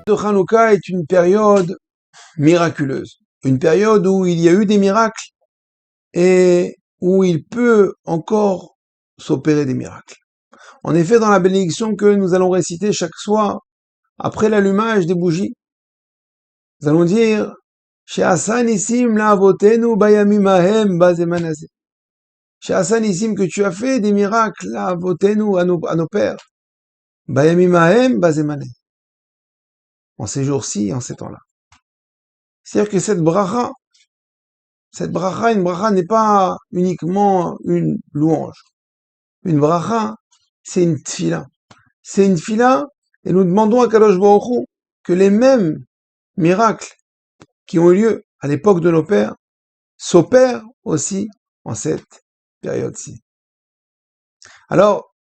De Hanouka est une période miraculeuse, une période où il y a eu des miracles et où il peut encore s'opérer des miracles. En effet, dans la bénédiction que nous allons réciter chaque soir, après l'allumage des bougies, nous allons dire She'asa Nissim la'avotenu bayamim hahem bazeman hazeh. She'asa Nissim, que tu as fait des miracles la'avotenu à nos pères, bayamim hahem bazeman hazeh, en ces jours-ci, en ces temps-là. C'est-à-dire que cette bracha, une bracha n'est pas uniquement une louange. Une bracha, c'est une tfila. C'est une tfila, et nous demandons à Kadosh Baruch Hu que les mêmes miracles qui ont eu lieu à l'époque de nos pères s'opèrent aussi en cette période-ci. Alors,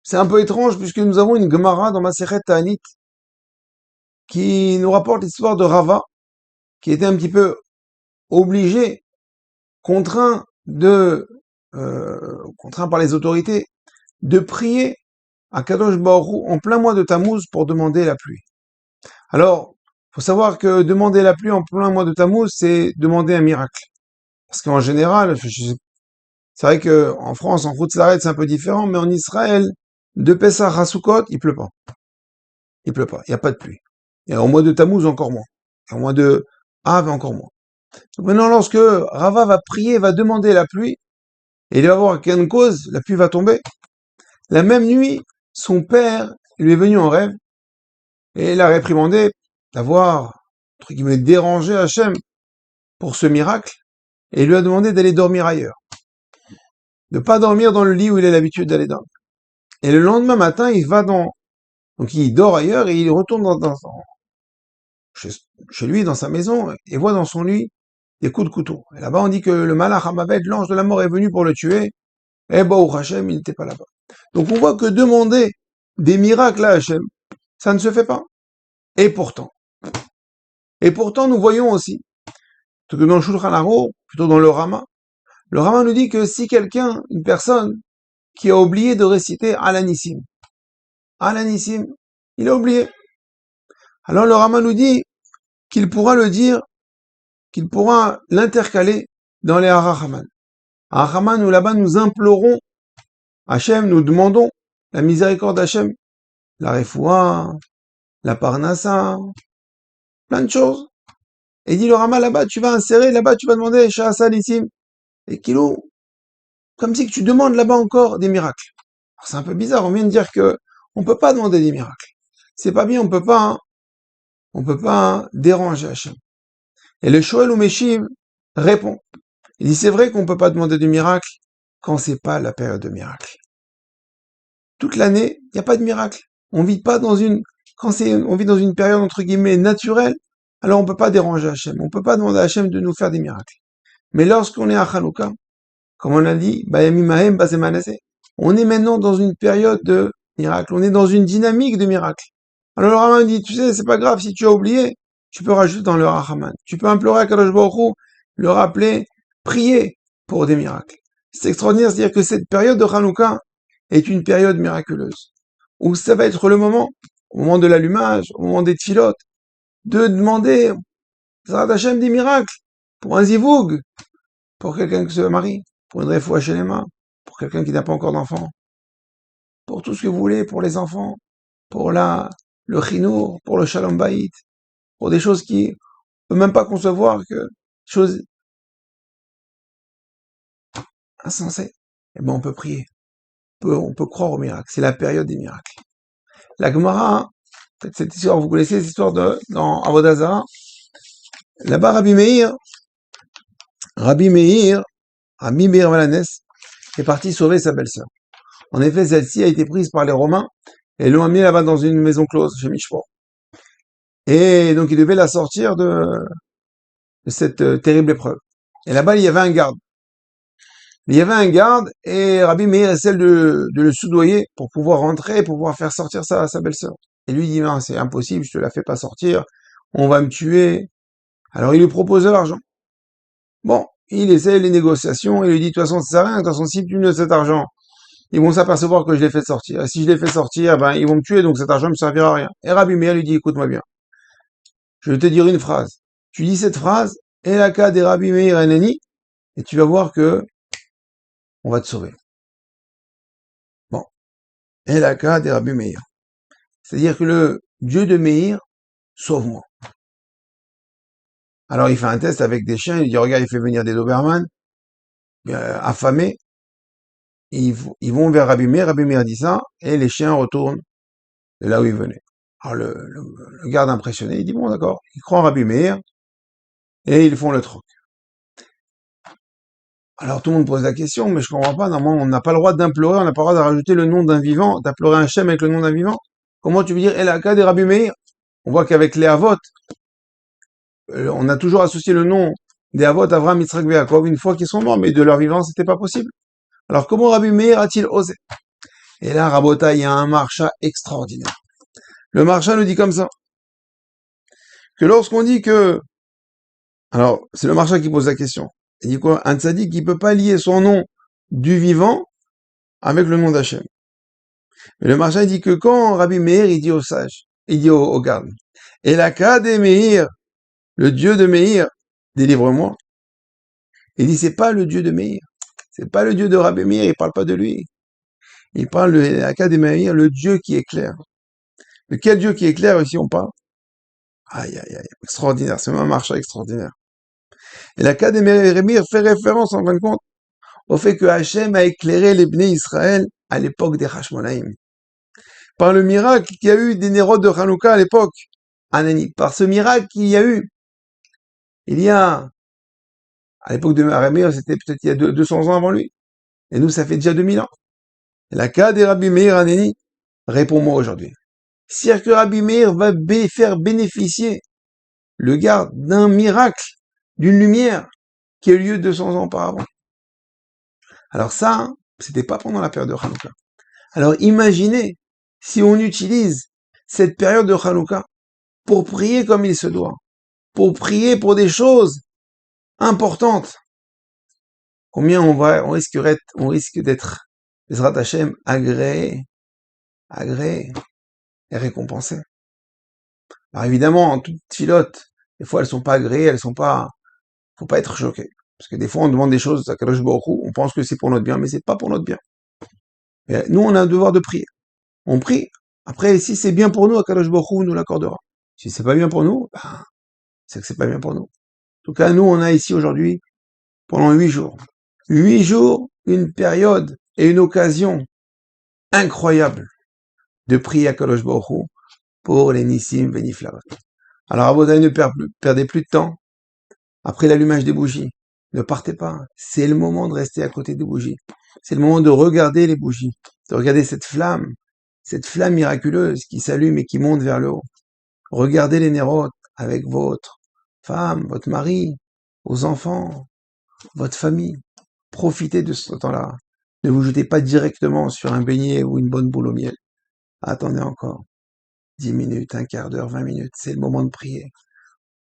c'est un peu étrange puisque nous avons une Gemara dans Masechet Ta'anit qui nous rapporte l'histoire de Rava, qui était un petit peu obligé, contraint par les autorités, de prier à Kadosh Baruch Hu en plein mois de Tammuz pour demander la pluie. Alors, faut savoir que demander la pluie en plein mois de Tammuz, c'est demander un miracle. Parce qu'en général, c'est vrai que en France, en Chutz La'aretz, c'est un peu différent, mais en Israël, de Pessah à Sukkot, il pleut pas. Il pleut pas, il n'y a pas de pluie. Et au mois de Tammuz, encore moins. Et au mois de Av, encore moins. Donc maintenant, lorsque Rava va prier, va demander la pluie, et il va voir qu'il y a une cause, la pluie va tomber. La même nuit, son père lui est venu en rêve, et l'a réprimandé d'avoir, entre guillemets, dérangé Hachem pour ce miracle, et il lui a demandé d'aller dormir ailleurs. De pas dormir dans le lit où il a l'habitude d'aller dormir. Et le lendemain matin, donc il dort ailleurs, et il retourne chez lui, dans sa maison, et voit dans son lit des coups de couteau. Et là-bas, on dit que le Malach Hamavet, l'ange de la mort, est venu pour le tuer, et Baruch Hashem, il n'était pas là-bas. Donc on voit que demander des miracles à Hashem, ça ne se fait pas. Et pourtant, nous voyons aussi, que dans le Shulchan Aruch, plutôt dans le Rama nous dit que si une personne, qui a oublié de réciter Alanissim, il a oublié. Alors le Rama nous dit qu'il pourra le dire, qu'il pourra l'intercaler dans les Harachaman. Harachaman, où là-bas nous implorons Hachem, nous demandons la miséricorde d'Hachem, la refoua, la parnassa, plein de choses. Et dit le Rama là-bas, tu vas insérer, là-bas tu vas demander She'asa Nissim. Et Kilou, comme si que tu demandes là-bas encore des miracles. Alors, c'est un peu bizarre, on vient de dire que on peut pas demander des miracles. C'est pas bien, on peut pas déranger Hachem. Et le Shoel ou Meshiv répond. Il dit, c'est vrai qu'on peut pas demander de miracle quand c'est pas la période de miracle. Toute l'année, il n'y a pas de miracle. On vit dans une période, entre guillemets, naturelle, alors on peut pas déranger Hachem. On peut pas demander à Hachem de nous faire des miracles. Mais lorsqu'on est à Hanouka, comme on a dit, on est maintenant dans une période de miracle. On est dans une dynamique de miracle. Alors le Raman dit, tu sais, c'est pas grave, si tu as oublié, tu peux rajouter dans le Rachaman. Tu peux implorer à Kadosh Baruch Hu, le rappeler, prier pour des miracles. C'est extraordinaire, c'est-à-dire que cette période de Hanouka est une période miraculeuse, où ça va être le moment, au moment de l'allumage, au moment des tfilotes, de demander Zrat Hashem des miracles, pour un zivoug, pour quelqu'un qui se marie, pour une refoua shelema, pour quelqu'un qui n'a pas encore d'enfant, pour tout ce que vous voulez, pour les enfants, pour le chinour, pour le shalom bayit, pour des choses qui ne peut même pas concevoir, que choses insensées. Eh ben, on peut prier. On peut croire au miracle. C'est la période des miracles. La Gemara, peut-être cette histoire, vous connaissez cette histoire dans Avodah Zarah. Là-bas, Rabbi Meir, Rabbi Valanes, est parti sauver sa belle-sœur. En effet, celle-ci a été prise par les Romains et l'ont amenée là-bas dans une maison close, chez Mishpor. Et donc, il devait la sortir de cette terrible épreuve. Et là-bas, il y avait un garde. Et Rabbi Meir essaie de le soudoyer pour pouvoir rentrer, pour pouvoir faire sortir sa belle-sœur. Et lui dit, non, c'est impossible, je te la fais pas sortir, on va me tuer. Alors, il lui propose de l'argent. Bon, il essaie les négociations, il lui dit, de toute façon, ça sert à rien, de toute façon, si tu me donnes cet argent, ils vont s'apercevoir que je l'ai fait sortir. Et si je l'ai fait sortir, ben, ils vont me tuer, donc cet argent ne me servira à rien. Et Rabbi Meir lui dit, écoute-moi bien. Je vais te dire une phrase. Tu dis cette phrase, Elaka de Rabbi Meir Hanani, et tu vas voir que on va te sauver. Bon, Elaka de Rabbi Meir. C'est-à-dire que le Dieu de Meir, sauve-moi. Alors il fait un test avec des chiens, il dit, regarde, il fait venir des Doberman, affamés, ils vont vers Rabbi Meir dit ça, et les chiens retournent de là où ils venaient. Alors le garde impressionné, il dit, bon d'accord, il croit en Rabbi Meir, et ils font le troc. Alors tout le monde pose la question, mais je comprends pas, normalement on n'a pas le droit d'implorer, on n'a pas le droit de rajouter le nom d'un vivant, d'implorer un Shem avec le nom d'un vivant. Comment tu veux dire Elaka des Rabbi Meir? On voit qu'avec les Havot, on a toujours associé le nom des Havot, Avram, Yitzhak et Yaakov, une fois qu'ils sont morts, mais de leur vivant, c'était pas possible. Alors comment Rabbi Meir a-t-il osé? Et là, Rabota, il y a un marcha extraordinaire. Le marcha nous dit comme ça, que lorsqu'on dit que, alors c'est le marcha qui pose la question, il dit quoi? Un tzaddik qui peut pas lier son nom du vivant avec le nom d'Hachem. Mais le marcha dit que quand Rabbi Meir, il dit au sage, il dit au garde, Elaka de Meir, le Dieu de Meir, délivre-moi. Il dit, c'est pas le Dieu de Meir. C'est pas le Dieu de Rabbi Meir, il parle pas de lui. Il parle de Elaka de Meir, le Dieu qui éclaire. De quel Dieu qui éclaire ici on parle? Aïe, aïe, aïe, extraordinaire, c'est un marcha extraordinaire. Elaka de Meir fait référence, en fin de compte, au fait que Hachem a éclairé les Bnei Israël à l'époque des Hashmonaïm. Par le miracle qu'il y a eu des Nérod de Hanouka à l'époque, Anani, par ce miracle qu'il y a eu, il y a, à l'époque de Rabbi Meir, c'était peut-être il y a 200 ans avant lui, et nous ça fait déjà 2000 ans. La cas des Rabbi Meir Anani, réponds-moi aujourd'hui. C'est-à-dire que Rabbi Meir va faire bénéficier le garde d'un miracle, d'une lumière, qui a eu lieu 200 ans auparavant. Alors ça, c'était pas pendant la période de Hanouka. Alors imaginez si on utilise cette période de Hanouka pour prier comme il se doit, pour prier pour des choses importantes. Combien on risque d'être, Bezrat Hashem, agréé et récompensé. Alors évidemment, en toute filote, des fois elles sont pas agréées, faut pas être choqué. Parce que des fois on demande des choses à Kadosh Baruch Hu, on pense que c'est pour notre bien, mais c'est pas pour notre bien. Et nous on a un devoir de prier. On prie. Après, si c'est bien pour nous, Kadosh Baruch Hu nous l'accordera. Si c'est pas bien pour nous, ben, c'est que c'est pas bien pour nous. En tout cas, nous on a ici aujourd'hui, pendant 8 jours. 8 jours, une période et une occasion incroyable de prier à Kadosh Baruch Hu pour les Nissim Veniflavot. Alors, Abotai, ne perdez plus de temps. Après l'allumage des bougies, ne partez pas. C'est le moment de rester à côté des bougies. C'est le moment de regarder les bougies, de regarder cette flamme miraculeuse qui s'allume et qui monte vers le haut. Regardez les nérotes avec votre femme, votre mari, vos enfants, votre famille. Profitez de ce temps-là. Ne vous jetez pas directement sur un beignet ou une bonne boule au miel. Attendez encore. 10 minutes, un quart d'heure, 20 minutes. C'est le moment de prier.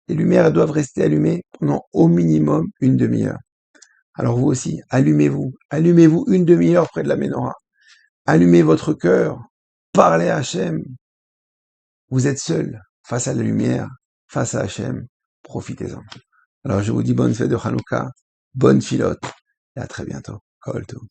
Les lumières, elles doivent rester allumées pendant au minimum une demi-heure. Alors vous aussi, allumez-vous. Allumez-vous une demi-heure près de la menorah. Allumez votre cœur. Parlez à Hachem. Vous êtes seul face à la lumière, face à Hachem. Profitez-en. Alors je vous dis bonne fête de Hanouka, bonne filote, et à très bientôt. Kol Tov.